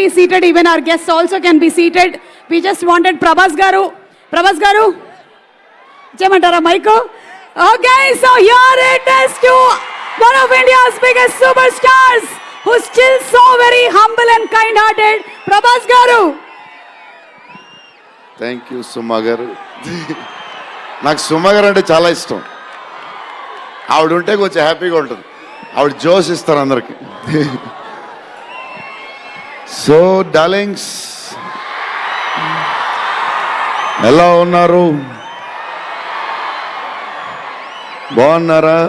be seated. Even our guests also can be seated. We just wanted Prabhas Garu, Chemantara Maiko. Okay, so here it is to one of India's biggest superstars, who's still so very humble and kind-hearted, Prabhas Garu. Thank you Suma garu. నాకు సుమా గారు అంటే చాలా ఇష్టం. ఆవిడ ఉంటే కొంచెం హ్యాపీగా ఉంటుంది. ఆవిడ జోష్ ఇస్తారు అందరికి. సో డార్లింగ్స్, ఎలా ఉన్నారు? బాగున్నారా?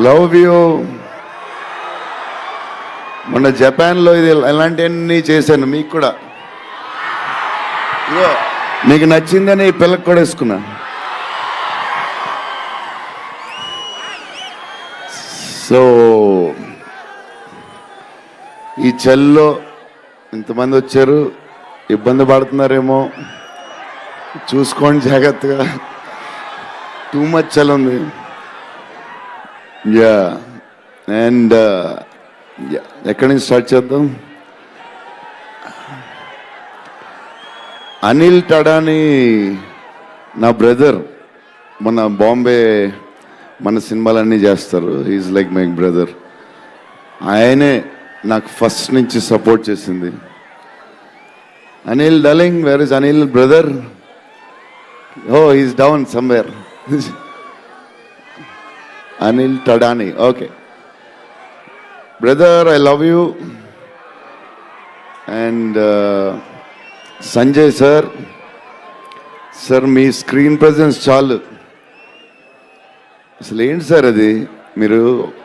Love you. మొన్న జపాన్లో ఇది ఎలాంటివన్నీ చేశాను మీకు కూడా. ఇగో నీకు నచ్చిందని ఈ పిల్లకి కూడా వేసుకున్నా. సో ఈ చలిలో ఇంతమంది వచ్చారు, ఇబ్బంది పడుతున్నారేమో, చూసుకోండి జాగ్రత్తగా. టూ మచ్ చలి ఉంది. యా అండ్ ఎక్కడి నుంచి స్టార్ట్ చేద్దాం? అనిల్ టడాని నా బ్రదర్. మన బాంబే మన సినిమాలన్నీ చేస్తారు. Is like my brother. ఆయనే నాకు ఫస్ట్ నుంచి సపోర్ట్ చేసింది. Anil darling, where is Anil brother? Oh is down somewhere. Anil Thadani. Okay brother, I love you. And Sanjay sir, మీ స్క్రీన్ ప్రెజెన్స్ చాలు. అసలు ఏంటి సార్ అది? మీరు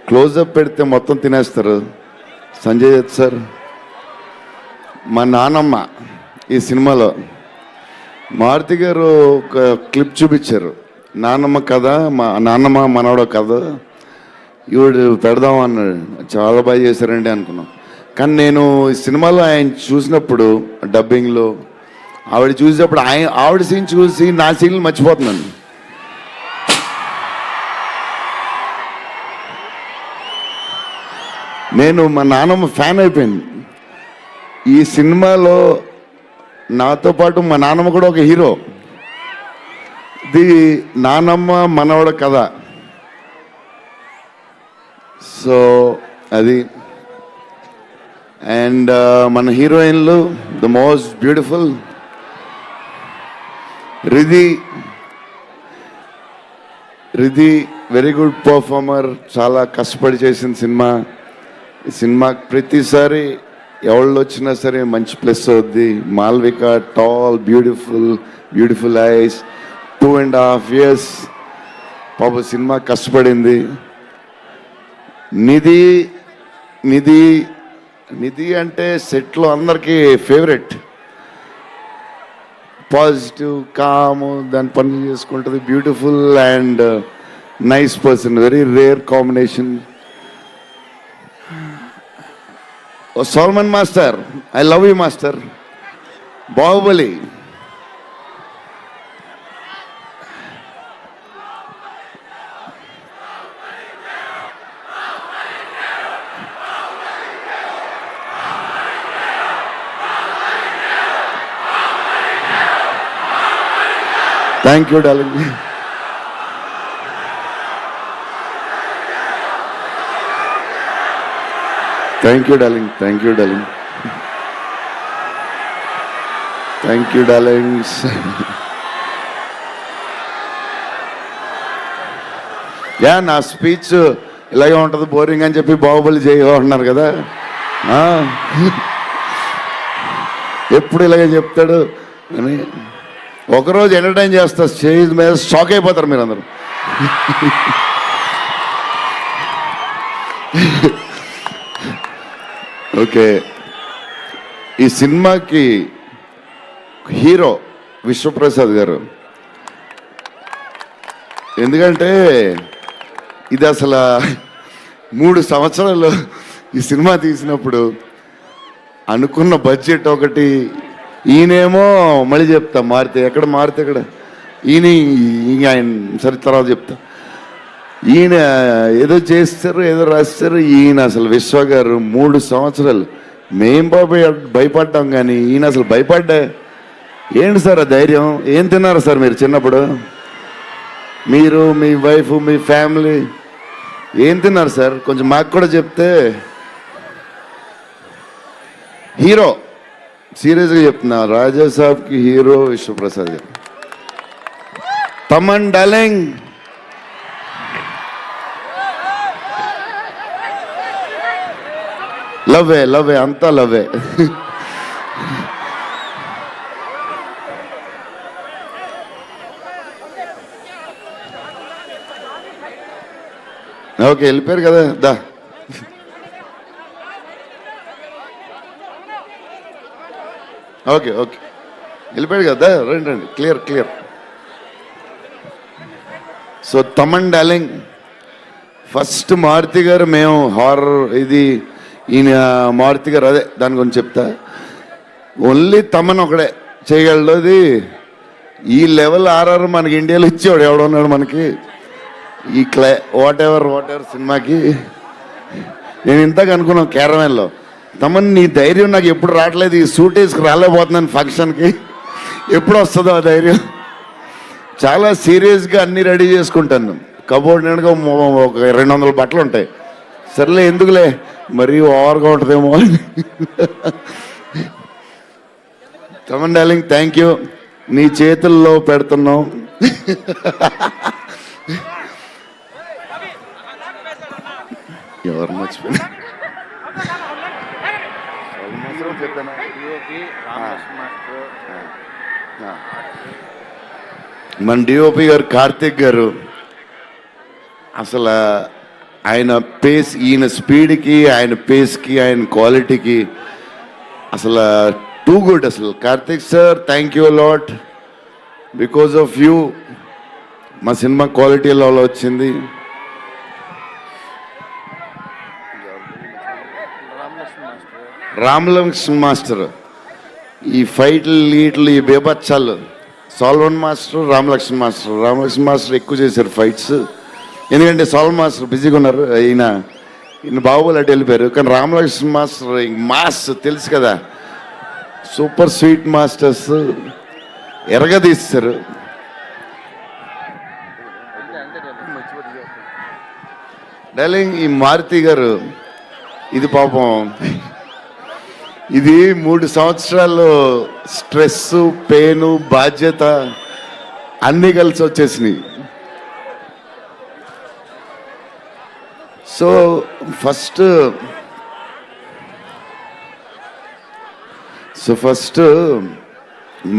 క్లోజప్ పెడితే మొత్తం తినేస్తారు. సంజయ్ దత్ సార్, మా నానమ్మ ఈ సినిమాలో మారుతి గారు ఒక క్లిప్ చూపించారు. నానమ్మ కథ, మా నాన్నమ్మ మనవడో కథ ఈవిడు పెడదాం అన్నాడు. చాలా బాగా చేశారండి అనుకున్నాం. కానీ నేను ఈ సినిమాలో ఆయన చూసినప్పుడు డబ్బింగ్లో ఆవిడ చూసినప్పుడు ఆవిడ సీన్ చూసి నా సీన్లు మర్చిపోతున్నాను. నేను మా నాన్నమ్మ ఫ్యాన్ అయిపోయింది. ఈ సినిమాలో నాతో పాటు మా నాన్నమ్మ కూడా ఒక హీరో. ఇది నానమ్మ మనవడ కథ. సో అది. అండ్ మన హీరోయిన్లు the most beautiful Riddhi very good performer. చాలా కష్టపడి చేసిన సినిమా. ఈ సినిమాకి ప్రతిసారి ఎవళ్ళు వచ్చినా సరే మంచి ప్లస్ అవుద్ది. Malvika tall, beautiful eyes, 2.5 years పాప సినిమా కష్టపడింది. నిధి అంటే సెట్లో అందరికీ ఫేవరెట్. పాజిటివ్, కామ్, దాని పనులు చేసుకుంటుంది. Beautiful and nice person. Very rare combination. Salman master, I love you master. Baahubali, thank you darling. Thank you darling. Yeah, నా స్పీచ్ ఇలాగే ఉంటుంది బోరింగ్ అని చెప్పి బాహుబలి చేయన్నారు కదా. ఎప్పుడు ఇలాగే చెప్తాడు అని ఒకరోజు ఎంటర్టైన్ చేస్తా. స్టేజ్ మీద షాక్ అయిపోతారు మీరు అందరూ. ఓకే, ఈ సినిమాకి హీరో విశ్వప్రసాద్ గారు. ఎందుకంటే ఇది అసలు 3 సంవత్సరాలు ఈ సినిమా తీసినప్పుడు అనుకున్న బడ్జెట్ ఒకటి, ఈయనేమో మళ్ళీ చెప్తా మారితే ఎక్కడ ఈయన సరే తర్వాత చెప్తా. ఈయన ఏదో చేస్తారు, ఏదో రాస్తారు. ఈయన అసలు విశ్వ గారు 3 సంవత్సరాలు మేం భయపడ్డాం కానీ ఈయన అసలు భయపడ్డా. ఏంటి సార్ ఆ ధైర్యం? ఏం తిన్నారు సార్ మీరు చిన్నప్పుడు? మీరు, మీ వైఫ్, మీ ఫ్యామిలీ ఏం తిన్నారు సార్? కొంచెం మాకు కూడా చెప్తే. హీరో, సీరియస్గా చెప్తున్నా, రాజా సాబ్కి హీరో విశ్వప్రసాద్ గారు. తమన్ డార్లింగ్, లవ్వే లవ్వే అంతా లవ్వే. ఓకే, వెళ్ళిపోయారు కదా, దా. ఓకే ఓకే, వెళ్ళిపోయాడు కదా, రండి రండి, clear clear. So Thaman darling, first Maruthi garu, మేము హారర్ ఇది ఈయన మారుతి గారు, అదే దాని గురించి చెప్తా. ఓన్లీ తమన్ ఒకడే చేయగలడు. అది ఈ లెవెల్ ఆర్ఆర్ మనకి ఇండియాలో ఇచ్చేవాడు ఎవడున్నాడు మనకి ఈ వాట్ ఎవర్ సినిమాకి. నేను ఇంతకు అనుకున్నాను క్యారవాన్లో, తమన్ నీ ధైర్యం నాకు ఎప్పుడు రావట్లేదు, ఈ సూట్ వేసుకు రాలేకపోతున్నాను ఫంక్షన్కి, ఎప్పుడు వస్తుందో ఆ ధైర్యం. చాలా సీరియస్గా అన్నీ రెడీ చేసుకుంటాను. కబోర్డ్ నిండుగా ఒక 200 బట్టలు ఉంటాయి. సర్లే ఎందుకులే, మరీ ఓవర్గా ఉంటుందేమో. తమన్ డార్లింగ్, థ్యాంక్ యూ, నీ చేతుల్లో పెడుతున్నాం. ఎవరు మర్చిపోయినా మన డిఓపి గారు కార్తిక్ గారు, అసలు ఆయన పేస్, ఈయన స్పీడ్కి, ఆయన పేస్కి, ఆయన క్వాలిటీకి అసలు టూ గుడ్. అసలు Karthik sir, thank you lot, because of you మా సినిమా క్వాలిటీలో వచ్చింది. రామలక్ష్మణ్ మాస్టర్, ఈ ఫైట్లు ఈట్లు ఈ బేబచ్చాలు, సాల్వన్ మాస్టర్, రామలక్ష్మణ్ మాస్టర్ ఎక్కువ చేశారు ఫైట్స్. ఎందుకంటే సాల్వన్ మాస్టర్ బిజీగా ఉన్నారు, ఈయన బాహుబలి అటు వెళ్ళిపోయారు. కానీ రామలక్ష్మణ్ మాస్టర్ మాస్ తెలుసు కదా, సూపర్ స్వీట్ మాస్టర్స్ ఎరగదీస్తారు. డార్లింగ్, ఈ మారుతి గారు, ఇది పాపం, ఇది 3 సంవత్సరాలు స్ట్రెస్, పెయిన్, బాధ్యత అన్నీ కలిసి వచ్చేసినాయి. సో ఫస్ట్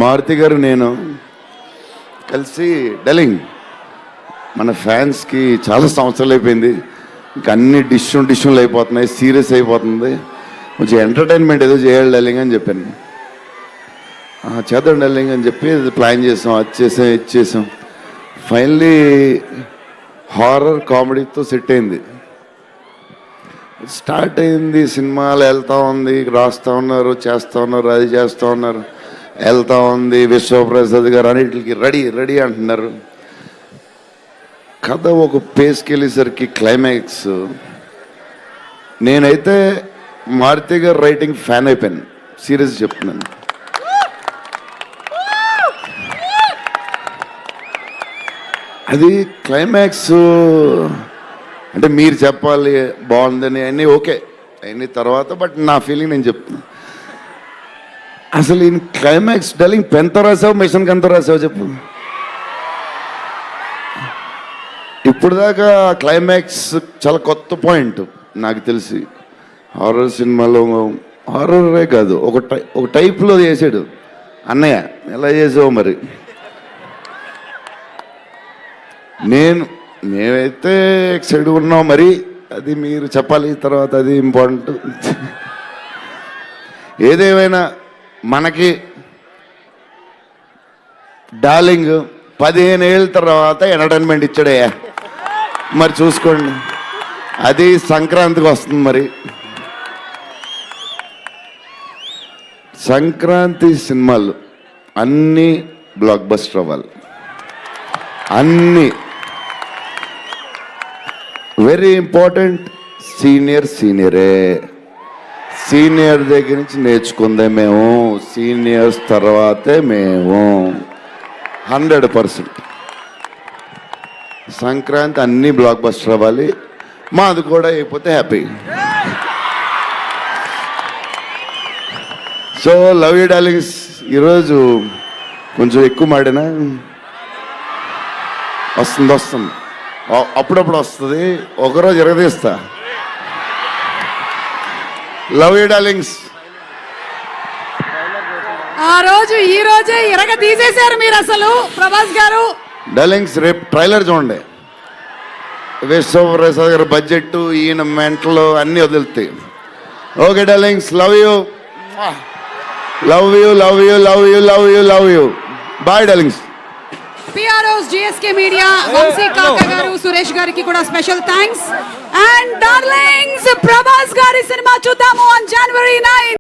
మారుతి గారు నేను కలిసి, డార్లింగ్ మన ఫ్యాన్స్కి చాలా సంవత్సరాలు అయిపోయింది, ఇంకా అన్ని డిష్యూలు అయిపోతున్నాయి, సీరియస్ అయిపోతుంది, కొంచెం ఎంటర్టైన్మెంట్ ఏదో చేయాలి డార్లింగ్ అని చెప్పాను. చేద్దాం డార్లింగ్ అని చెప్పి ప్లాన్ చేసాం, ఇది చేసాం. ఫైనలీ హారర్ కామెడీతో సెట్ అయింది. స్టార్ట్ అయింది, సినిమాలు వెళ్తూ ఉంది, రాస్తూ ఉన్నారు, చేస్తూ ఉన్నారు, అది చేస్తూ ఉన్నారు, వెళ్తూ ఉంది. విశ్వప్రసాద్ గారు అన్నిటికి రెడీ రెడీ అంటున్నారు. కథ ఒక పేస్కి వెళ్ళేసరికి క్లైమాక్స్, నేనైతే మారుతి గారు రైటింగ్ ఫ్యాన్ అయిపోయాను, సీరియస్ చెప్తున్నాను. అది క్లైమాక్స్ అంటే మీరు చెప్పాలి బాగుందని అన్నీ ఓకే అన్ని తర్వాత, బట్ నా ఫీలింగ్ నేను చెప్తున్నా. అసలు ఈ క్లైమాక్స్ డార్లింగ్ పెన్తో రాసావు, మిషన్కి ఎంతో రాసావు చెప్పు. ఇప్పుడు దాకా క్లైమాక్స్ చాలా కొత్త పాయింట్ నాకు తెలిసి. హారర్ సినిమాలో హారరే కాదు, ఒక టైప్లో చేసాడు అన్నయ్య. ఎలా చేసావు మరి? మేమైతే ఎక్సైడ్ ఉన్నాం, మరి అది మీరు చెప్పాలి తర్వాత, అది ఇంపార్టెంట్. ఏదేమైనా మనకి డార్లింగ్ 15 ఏళ్ళ తర్వాత ఎంటర్టైన్మెంట్ ఇచ్చాడయ్యా, మరి చూసుకోండి. అది సంక్రాంతికి వస్తుంది. మరి సంక్రాంతి సినిమాలు అన్నీ బ్లాక్ బస్టర్ అవ్వాలి, అన్నీ. Very important, సీనియరే. సీనియర్ దగ్గర నుంచి నేర్చుకుందే మేము, సీనియర్స్ తర్వాతే మేము. 100%. సంక్రాంతి అన్ని బ్లాక్ బస్టర్ అవ్వాలి, మాది కూడా అయిపోతే happy. So love you darlings. ఈరోజు కొంచెం ఎక్కువ మాడినా వస్తుంది, అప్పుడప్పుడు వస్తుంది, ఒకరోజు ఎరగదీస్తా. Love you darlings. ఆ రోజు ఈ రోజే ఇరగ తీసేశారు మీరు అసలు ప్రభాస్ గారు. డార్లింగ్స్ రేపు ట్రైలర్ చూడండి. విశ్వప్రసాద్ గారి బడ్జెట్, ఈయన మెంటలు అన్నీ వదులుతాయి. Okay darlings, love you, love you, love you, love you, love you, love you. Bye darlings. PROs, GSK media, Vamsi Kaka garu, Suresh గారికి కూడా special thanks. And darlings, Prabhas గారి సినిమా చూద్దాము on January 9.